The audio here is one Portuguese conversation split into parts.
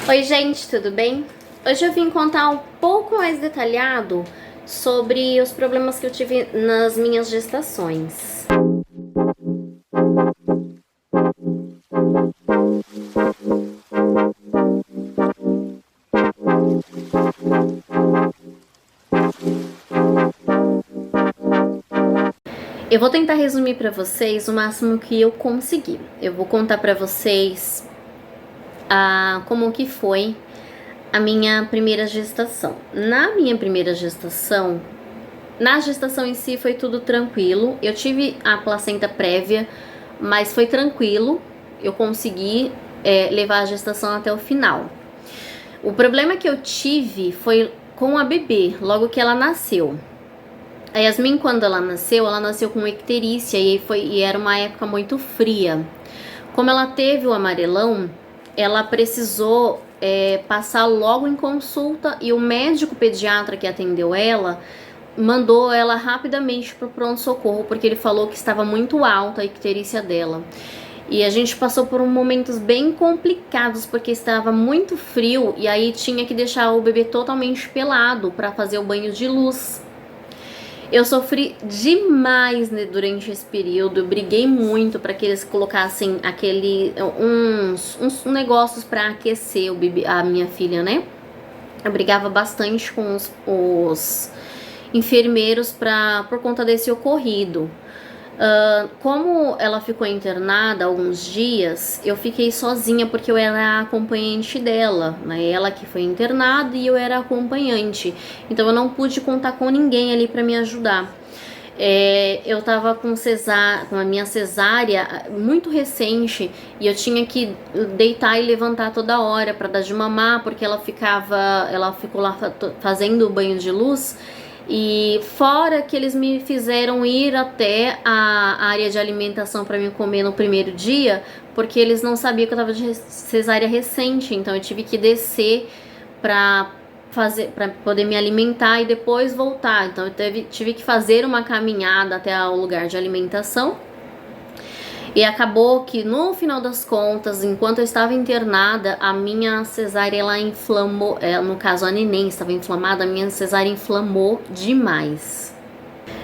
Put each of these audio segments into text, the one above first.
Oi gente, tudo bem? Hoje eu vim contar um pouco mais detalhado sobre os problemas que eu tive nas minhas gestações. Eu vou tentar resumir para vocês o máximo que eu conseguir. Eu vou contar para vocês como que foi a minha primeira gestação. Na minha primeira gestação, na gestação em si foi tudo tranquilo. Eu tive a placenta prévia, mas foi tranquilo. Eu consegui levar a gestação até o final. O problema que eu tive foi com a bebê, logo que ela nasceu. A Yasmin, quando ela nasceu com icterícia e era uma época muito fria. Como ela teve o amarelão, ela precisou passar logo em consulta e o médico pediatra que atendeu ela mandou ela rapidamente para o pronto-socorro porque ele falou que estava muito alta a icterícia dela. E a gente passou por momentos bem complicados porque estava muito frio e aí tinha que deixar o bebê totalmente pelado para fazer o banho de luz. Eu sofri demais, né, durante esse período. Eu briguei muito para que eles colocassem uns negócios para aquecer o bebê, a minha filha, né? Eu brigava bastante com os enfermeiros por conta desse ocorrido. Como ela ficou internada alguns dias, eu fiquei sozinha porque eu era a acompanhante dela, né? Ela que foi internada e eu era acompanhante, então eu não pude contar com ninguém ali para me ajudar. Eu tava com a minha cesárea muito recente e eu tinha que deitar e levantar toda hora para dar de mamar porque ela ficou lá fazendo o banho de luz. E fora que eles me fizeram ir até a área de alimentação para me comer no primeiro dia, porque eles não sabiam que eu tava de cesárea recente, então eu tive que descer para poder me alimentar e depois voltar. Então eu tive que fazer uma caminhada até o lugar de alimentação. E acabou que no final das contas, enquanto eu estava internada, a minha cesárea ela inflamou, no caso a neném estava inflamada, a minha cesárea inflamou demais.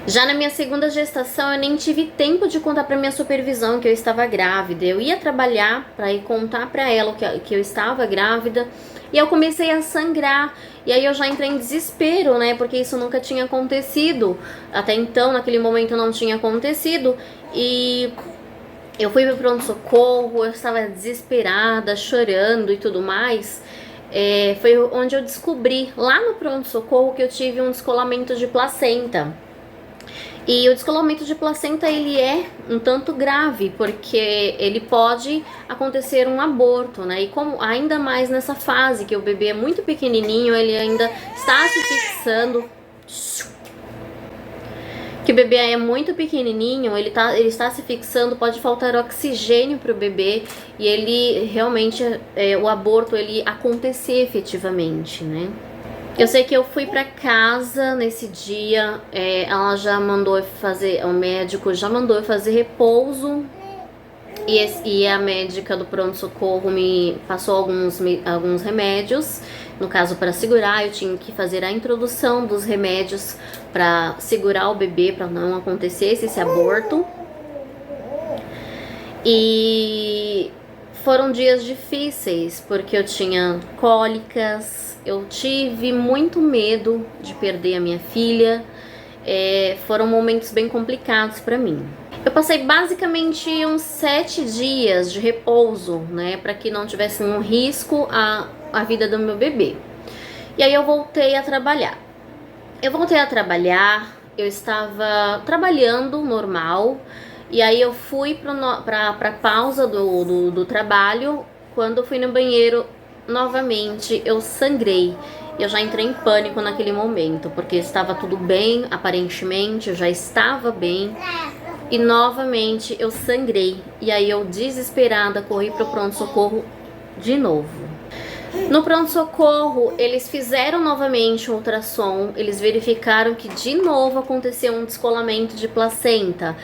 Já na minha segunda gestação, eu nem tive tempo de contar para minha supervisão que eu estava grávida. Eu ia trabalhar para ir contar para ela que eu estava grávida e eu comecei a sangrar. E aí eu já entrei em desespero, né? Porque isso nunca tinha acontecido. Até então, naquele momento não tinha acontecido. E eu fui pro pronto-socorro, eu estava desesperada, chorando e tudo mais. Foi onde eu descobri, lá no pronto-socorro, que eu tive um descolamento de placenta. E o descolamento de placenta, ele é um tanto grave, porque ele pode acontecer um aborto, né? E como ainda mais nessa fase, que o bebê é muito pequenininho, ele ainda está se fixando. Que o bebê é muito pequenininho, ele está se fixando, pode faltar oxigênio para o bebê e ele realmente, o aborto ele acontecer efetivamente, né? Eu sei que eu fui para casa nesse dia, ela já mandou fazer, o médico já mandou eu fazer repouso e a médica do pronto-socorro me passou alguns remédios. No caso, para segurar, eu tinha que fazer a introdução dos remédios para segurar o bebê, para não acontecesse esse aborto. E foram dias difíceis, porque eu tinha cólicas, eu tive muito medo de perder a minha filha. Foram momentos bem complicados para mim. Eu passei basicamente uns 7 dias de repouso, né, para que não tivesse um risco a vida do meu bebê. E aí eu voltei a trabalhar. Eu estava trabalhando normal, e aí eu fui pra pausa do trabalho. Quando eu fui no banheiro, novamente eu sangrei. Eu já entrei em pânico naquele momento, porque estava tudo bem, aparentemente, eu já estava bem. E novamente eu sangrei. E aí eu, desesperada, corri pro pronto-socorro de novo. No pronto-socorro, eles fizeram novamente um ultrassom, eles verificaram que de novo aconteceu um descolamento de placenta.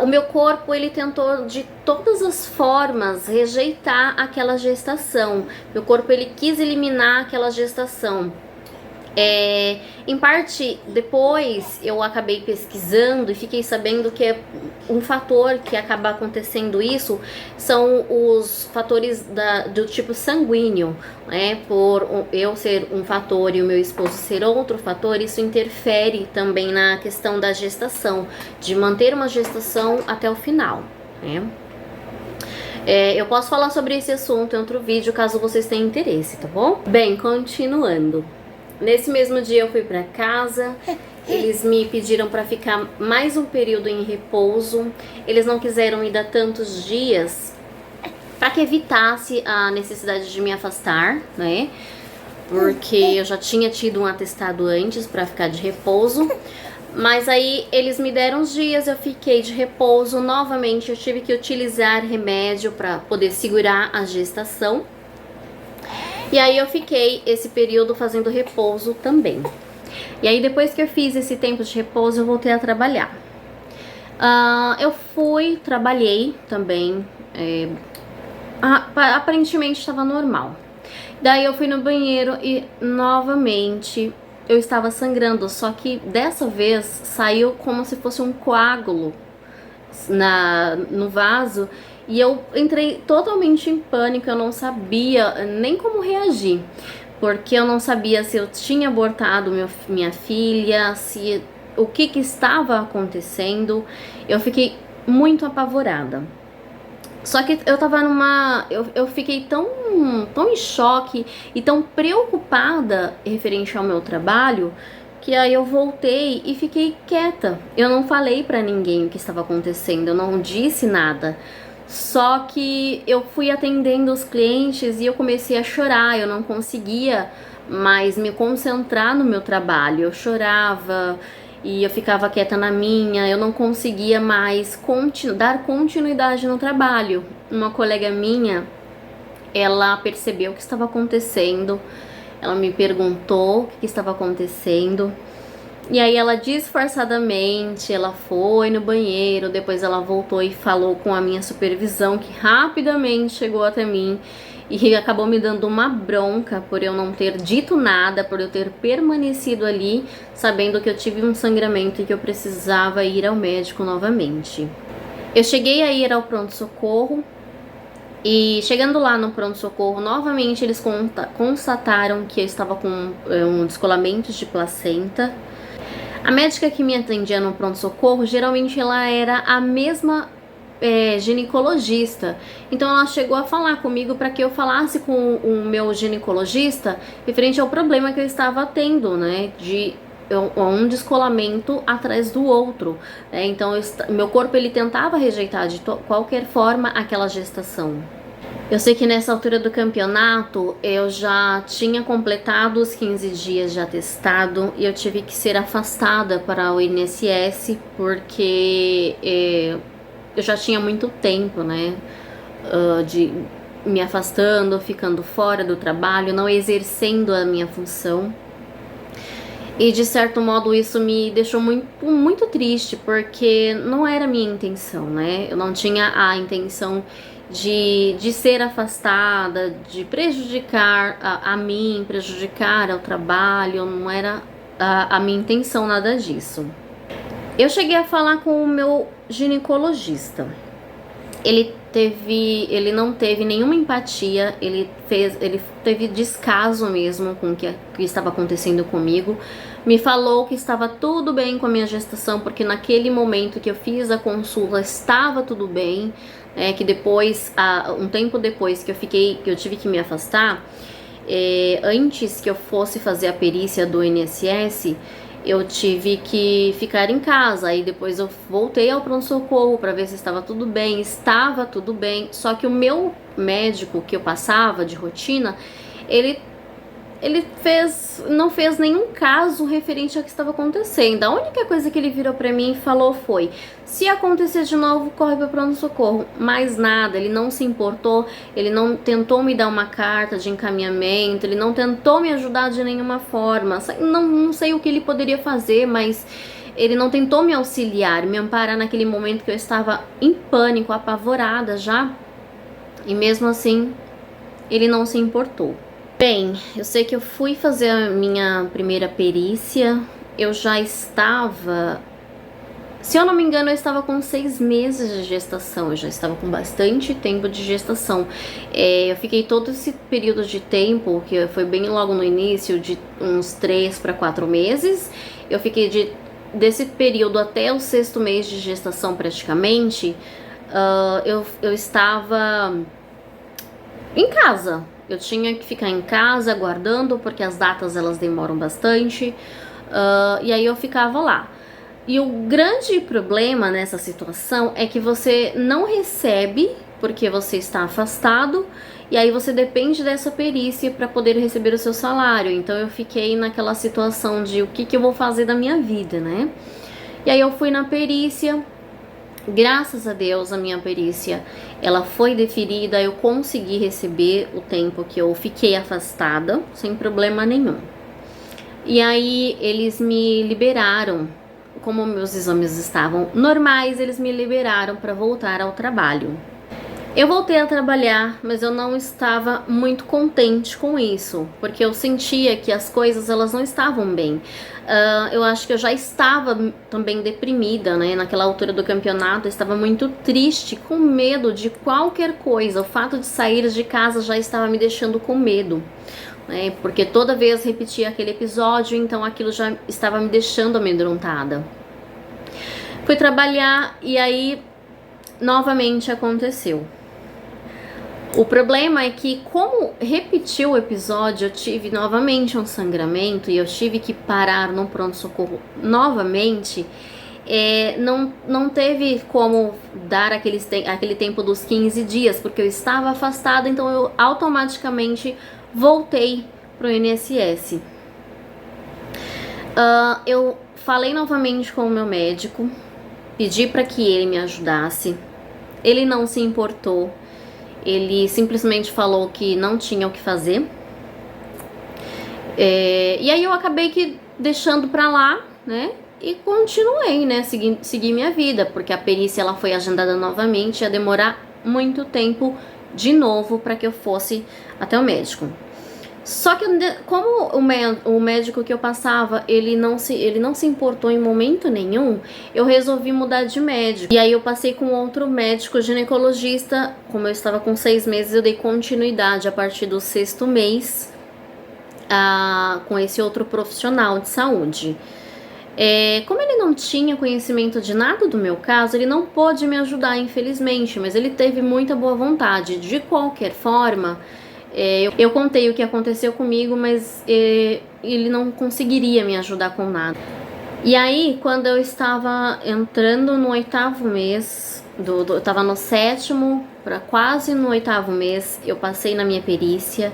O meu corpo, ele tentou de todas as formas rejeitar aquela gestação. Meu corpo, ele quis eliminar aquela gestação. Em parte, depois eu acabei pesquisando e fiquei sabendo que um fator que acaba acontecendo isso são os fatores do tipo sanguíneo, né? Por eu ser um fator e o meu esposo ser outro fator, isso interfere também na questão da gestação, de manter uma gestação até o final, né? Eu posso falar sobre esse assunto em outro vídeo, caso vocês tenham interesse, tá bom? Bem, continuando. Nesse mesmo dia eu fui para casa, eles me pediram para ficar mais um período em repouso. Eles não quiseram me dar tantos dias para que evitasse a necessidade de me afastar, né? Porque eu já tinha tido um atestado antes para ficar de repouso. Mas aí eles me deram os dias, eu fiquei de repouso. Novamente eu tive que utilizar remédio para poder segurar a gestação. E aí eu fiquei esse período fazendo repouso também. E aí depois que eu fiz esse tempo de repouso, eu voltei a trabalhar. Eu trabalhei também. Aparentemente estava normal. Daí eu fui no banheiro e novamente eu estava sangrando. Só que dessa vez saiu como se fosse um coágulo no vaso. E eu entrei totalmente em pânico, eu não sabia nem como reagir. Porque eu não sabia se eu tinha abortado minha filha, o que estava acontecendo. Eu fiquei muito apavorada. Só que eu tava eu fiquei tão em choque e tão preocupada referente ao meu trabalho, que aí eu voltei e fiquei quieta. Eu não falei pra ninguém o que estava acontecendo, eu não disse nada. Só que eu fui atendendo os clientes e eu comecei a chorar, eu não conseguia mais me concentrar no meu trabalho. Eu chorava e eu ficava quieta na minha, eu não conseguia mais dar continuidade no trabalho. Uma colega minha, ela percebeu o que estava acontecendo, ela me perguntou o que estava acontecendo. E aí ela disfarçadamente, ela foi no banheiro, depois ela voltou e falou com a minha supervisão, que rapidamente chegou até mim e acabou me dando uma bronca por eu não ter dito nada, por eu ter permanecido ali, sabendo que eu tive um sangramento e que eu precisava ir ao médico novamente. Eu cheguei a ir ao pronto-socorro e chegando lá no pronto-socorro, novamente eles constataram que eu estava com um descolamento de placenta. A médica que me atendia no pronto-socorro, geralmente ela era a mesma ginecologista. Então ela chegou a falar comigo para que eu falasse com o meu ginecologista referente ao problema que eu estava tendo, né? De um descolamento atrás do outro. Então meu corpo ele tentava rejeitar de qualquer forma aquela gestação. Eu sei que nessa altura do campeonato eu já tinha completado os 15 dias de atestado e eu tive que ser afastada para o INSS porque eu já tinha muito tempo, né, de me afastando, ficando fora do trabalho, não exercendo a minha função. E de certo modo isso me deixou muito triste, porque não era minha intenção, né? Eu não tinha a intenção de ser afastada, de prejudicar a mim, prejudicar ao trabalho, não era a minha intenção nada disso. Eu cheguei a falar com o meu ginecologista. Ele não teve nenhuma empatia, ele teve descaso mesmo com o que estava acontecendo comigo. Me falou que estava tudo bem com a minha gestação, porque naquele momento que eu fiz a consulta estava tudo bem, que depois, um tempo depois que eu tive que me afastar, antes que eu fosse fazer a perícia do INSS, eu tive que ficar em casa. Aí depois eu voltei ao pronto-socorro para ver se estava tudo bem. Estava tudo bem, só que o meu médico que eu passava de rotina, ele ele não fez nenhum caso referente ao que estava acontecendo. A única coisa que ele virou pra mim e falou foi: se acontecer de novo, corre para pronto-socorro. Mais nada, ele não se importou, ele não tentou me dar uma carta de encaminhamento, ele não tentou me ajudar de nenhuma forma. Não sei o que ele poderia fazer, mas ele não tentou me auxiliar, me amparar naquele momento que eu estava em pânico, apavorada já. E mesmo assim, ele não se importou. Bem, eu sei que eu fui fazer a minha primeira perícia, eu já estava, se eu não me engano, eu estava com 6 meses de gestação, eu já estava com bastante tempo de gestação. Eu fiquei todo esse período de tempo, que foi bem logo no início, de uns 3 para 4 meses, eu fiquei desse período até o 6º mês de gestação praticamente, eu estava em casa. Eu tinha que ficar em casa aguardando, porque as datas elas demoram bastante, e aí eu ficava lá. E o grande problema nessa situação é que você não recebe porque você está afastado, e aí você depende dessa perícia para poder receber o seu salário. Então eu fiquei naquela situação de o que eu vou fazer da minha vida, né? E aí eu fui na perícia. Graças a Deus, a minha perícia, ela foi deferida, eu consegui receber o tempo que eu fiquei afastada, sem problema nenhum. E aí, eles me liberaram, como meus exames estavam normais, eles me liberaram para voltar ao trabalho. Eu voltei a trabalhar, mas eu não estava muito contente com isso, porque eu sentia que as coisas elas não estavam bem. Eu acho que eu já estava também deprimida, né? Naquela altura do campeonato, eu estava muito triste, com medo de qualquer coisa. O fato de sair de casa já estava me deixando com medo, né? Porque toda vez repetia aquele episódio, então aquilo já estava me deixando amedrontada. Fui trabalhar e aí novamente aconteceu. O problema é que, como repetiu o episódio, eu tive novamente um sangramento e eu tive que parar no pronto-socorro novamente. Não teve como dar aquele tempo dos 15 dias, porque eu estava afastada, então eu automaticamente voltei pro INSS. Eu falei novamente com o meu médico, pedi para que ele me ajudasse. Ele não se importou. Ele simplesmente falou que não tinha o que fazer. E aí eu acabei que deixando pra lá, né? E continuei, né? Segui minha vida, porque a perícia ela foi agendada novamente, ia demorar muito tempo de novo para que eu fosse até o médico. Só que como o médico que eu passava, ele não se importou em momento nenhum, eu resolvi mudar de médico. E aí eu passei com outro médico ginecologista. Como eu estava com 6 meses, eu dei continuidade a partir do 6º mês com esse outro profissional de saúde. Como ele não tinha conhecimento de nada do meu caso, ele não pôde me ajudar, infelizmente, mas ele teve muita boa vontade. De qualquer forma, eu contei o que aconteceu comigo, mas ele não conseguiria me ajudar com nada. E aí, quando eu estava entrando no 8º mês, eu estava no 7º para quase no 8º mês, eu passei na minha perícia.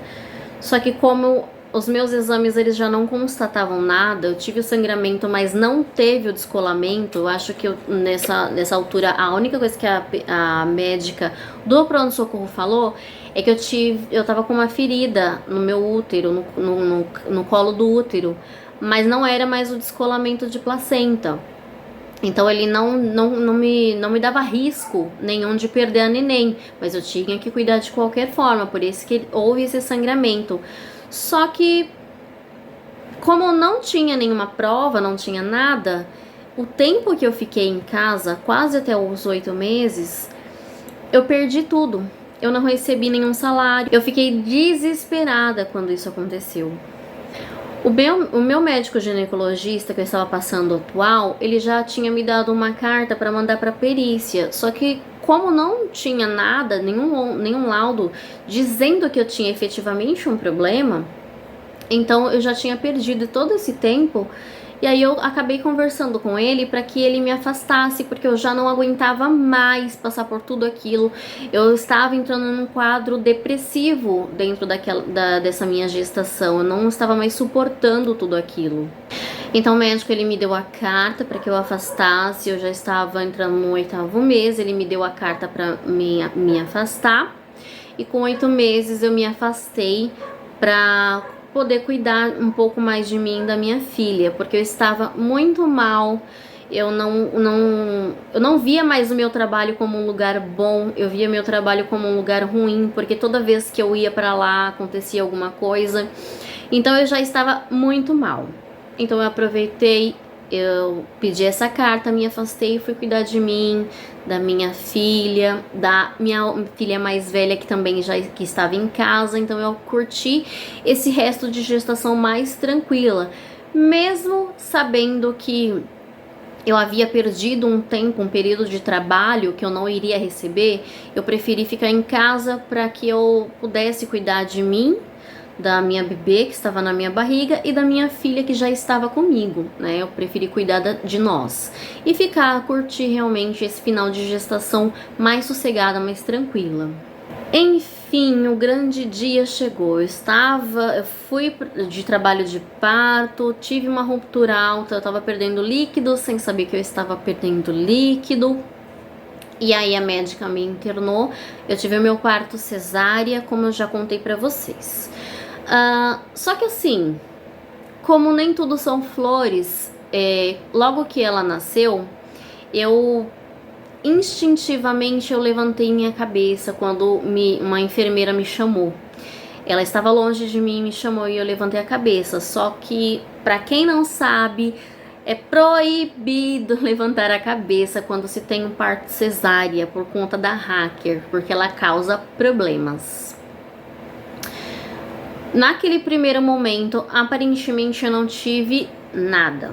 Só que como os meus exames eles já não constatavam nada, eu tive o sangramento, mas não teve o descolamento. Eu acho que nessa altura a única coisa que a médica do pronto-socorro falou é que eu tava com uma ferida no meu útero, no colo do útero, mas não era mais o descolamento de placenta. Então ele não me dava risco nenhum de perder a neném, mas eu tinha que cuidar de qualquer forma, por isso que houve esse sangramento. Só que, como não tinha nenhuma prova, não tinha nada, o tempo que eu fiquei em casa, quase até os 8 meses, eu perdi tudo. Eu não recebi nenhum salário. Eu fiquei desesperada quando isso aconteceu. O meu médico ginecologista que eu estava passando atual, ele já tinha me dado uma carta para mandar para perícia. Só que como não tinha nada, nenhum laudo dizendo que eu tinha efetivamente um problema, então eu já tinha perdido todo esse tempo. E aí eu acabei conversando com ele para que ele me afastasse, porque eu já não aguentava mais passar por tudo aquilo. Eu estava entrando num quadro depressivo dentro dessa minha gestação. Eu não estava mais suportando tudo aquilo. Então o médico, ele me deu a carta para que eu afastasse. Eu já estava entrando no 8º mês, ele me deu a carta para me afastar. E com 8 meses eu me afastei para poder cuidar um pouco mais de mim e da minha filha, porque eu estava muito mal. Eu não via mais o meu trabalho como um lugar bom, eu via meu trabalho como um lugar ruim, porque toda vez que eu ia para lá acontecia alguma coisa. Então eu já estava muito mal. Então eu aproveitei, eu pedi essa carta, me afastei e fui cuidar de mim, da minha filha, da minha filha mais velha que também que estava em casa. Então eu curti esse resto de gestação mais tranquila, mesmo sabendo que eu havia perdido um tempo, um período de trabalho que eu não iria receber. Eu preferi ficar em casa para que eu pudesse cuidar de mim, da minha bebê que estava na minha barriga e da minha filha que já estava comigo, né? Eu preferi cuidar de nós e curtir realmente esse final de gestação mais sossegada, mais tranquila. Enfim, o grande dia chegou. Eu fui de trabalho de parto, tive uma ruptura alta, eu estava perdendo líquido sem saber que eu estava perdendo líquido. E aí a médica me internou. Eu tive o meu parto cesárea, como eu já contei pra vocês. Só que assim, como nem tudo são flores, logo que ela nasceu, instintivamente eu levantei minha cabeça quando uma enfermeira me chamou. Ela estava longe de mim, me chamou e eu levantei a cabeça. Só que, pra quem não sabe, é proibido levantar a cabeça quando se tem um parto cesárea por conta da hacker, porque ela causa problemas. Naquele primeiro momento, aparentemente eu não tive nada.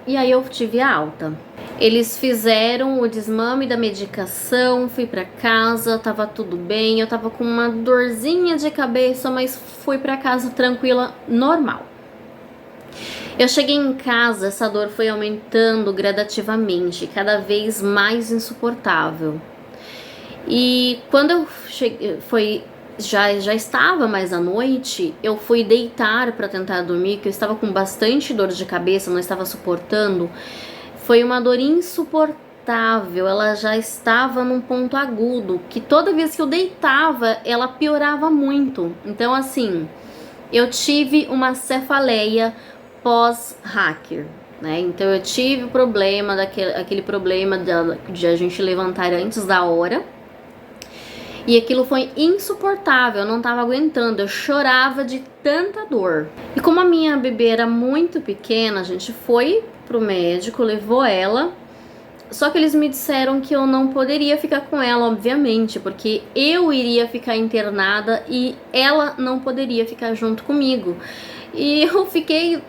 E aí eu tive alta. Eles fizeram o desmame da medicação, fui pra casa, tava tudo bem. Eu tava com uma dorzinha de cabeça, mas fui pra casa tranquila, normal. Eu cheguei em casa, essa dor foi aumentando gradativamente, cada vez mais insuportável. E quando eu cheguei, já estava mais à noite, eu fui deitar para tentar dormir, que eu estava com bastante dor de cabeça, não estava suportando. Foi uma dor insuportável, ela já estava num ponto agudo, que toda vez que eu deitava, ela piorava muito. Então assim, eu tive uma cefaleia pós-hacker, né? Então eu tive o problema, aquele problema de a gente levantar antes da hora. E aquilo foi insuportável, eu não tava aguentando, eu chorava de tanta dor. E como a minha bebê era muito pequena, a gente foi pro médico, levou ela. Só que eles me disseram que eu não poderia ficar com ela, obviamente, porque eu iria ficar internada e ela não poderia ficar junto comigo. E eu fiquei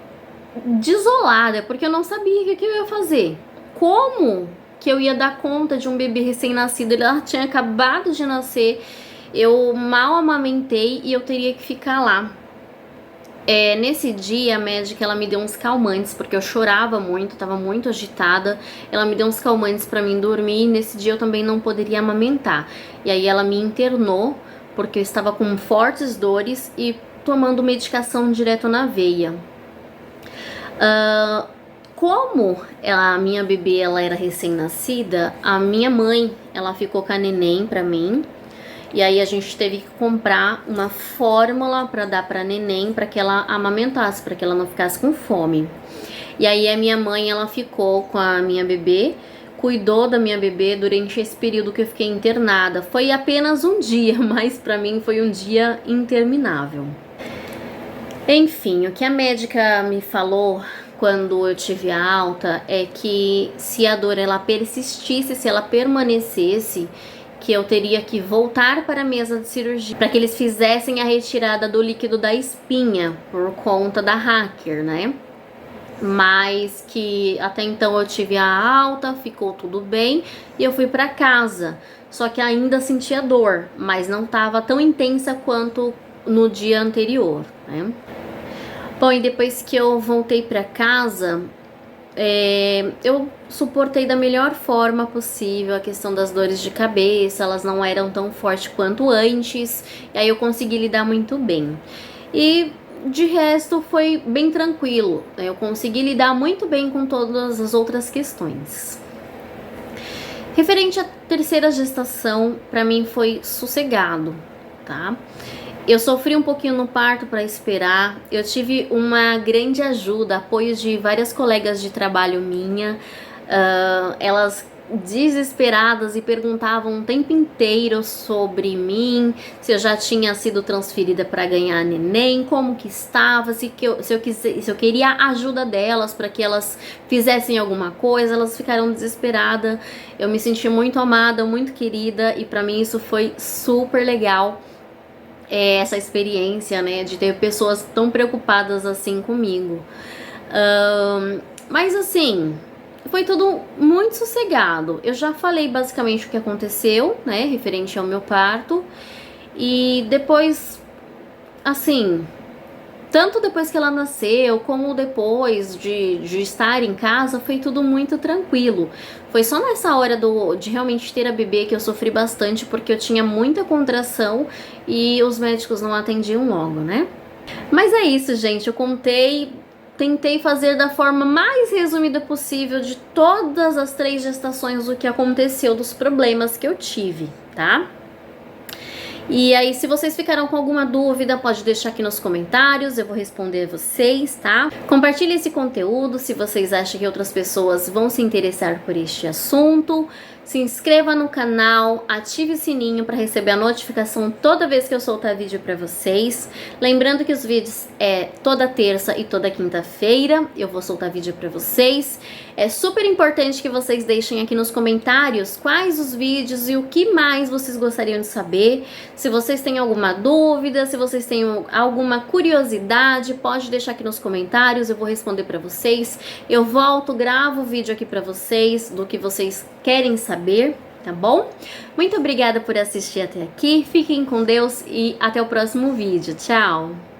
desolada, porque eu não sabia o que eu ia fazer. Como que eu ia dar conta de um bebê recém-nascido? Ele tinha acabado de nascer, eu mal amamentei e eu teria que ficar lá. Nesse dia a médica ela me deu uns calmantes, porque eu chorava muito, tava muito agitada. Ela me deu uns calmantes pra mim dormir e nesse dia eu também não poderia amamentar. E aí ela me internou, porque eu estava com fortes dores e tomando medicação direto na veia. Como a minha bebê ela era recém-nascida, a minha mãe ela ficou com a neném pra mim. E aí a gente teve que comprar uma fórmula para dar para neném, para que ela amamentasse, para que ela não ficasse com fome. E aí a minha mãe ela ficou com a minha bebê, cuidou da minha bebê durante esse período que eu fiquei internada. Foi apenas um dia, mas para mim foi um dia interminável. Enfim, o que a médica me falou quando eu tive a alta é que se a dor ela persistisse, se ela permanecesse, que eu teria que voltar para a mesa de cirurgia para que eles fizessem a retirada do líquido da espinha por conta da hacker, né? Mas que até então eu tive a alta, ficou tudo bem e eu fui para casa. Só que ainda sentia dor, mas não estava tão intensa quanto no dia anterior, né? Bom, e depois que eu voltei para casa, eu suportei da melhor forma possível a questão das dores de cabeça, elas não eram tão fortes quanto antes, e aí eu consegui lidar muito bem. E de resto foi bem tranquilo, eu consegui lidar muito bem com todas as outras questões. Referente à terceira gestação, para mim foi sossegado, tá? Eu sofri um pouquinho no parto para esperar. Eu tive uma grande ajuda, apoio de várias colegas de trabalho minha. Elas desesperadas e perguntavam o tempo inteiro sobre mim, se eu já tinha sido transferida para ganhar neném, como que estava, se eu queria a ajuda delas para que elas fizessem alguma coisa. Elas ficaram desesperadas. Eu me senti muito amada, muito querida, e para mim isso foi super legal. Essa experiência, né, de ter pessoas tão preocupadas assim comigo. Mas assim, foi tudo muito sossegado. Eu já falei basicamente o que aconteceu, né, referente ao meu parto. E depois, assim, tanto depois que ela nasceu, como depois de estar em casa, foi tudo muito tranquilo. Foi só nessa hora de realmente ter a bebê que eu sofri bastante, porque eu tinha muita contração e os médicos não atendiam logo, né? Mas é isso, gente. Eu tentei fazer da forma mais resumida possível de todas as 3 gestações o que aconteceu, dos problemas que eu tive, tá? E aí, se vocês ficaram com alguma dúvida, pode deixar aqui nos comentários, eu vou responder vocês, tá? Compartilhe esse conteúdo se vocês acham que outras pessoas vão se interessar por este assunto. Se inscreva no canal, ative o sininho para receber a notificação toda vez que eu soltar vídeo para vocês. Lembrando que os vídeos toda terça e toda quinta-feira eu vou soltar vídeo para vocês. É super importante que vocês deixem aqui nos comentários quais os vídeos e o que mais vocês gostariam de saber. Se vocês têm alguma dúvida, se vocês têm alguma curiosidade, pode deixar aqui nos comentários, eu vou responder para vocês. Eu volto, gravo o vídeo aqui para vocês do que vocês querem saber, tá bom? Muito obrigada por assistir até aqui, fiquem com Deus e até o próximo vídeo. Tchau!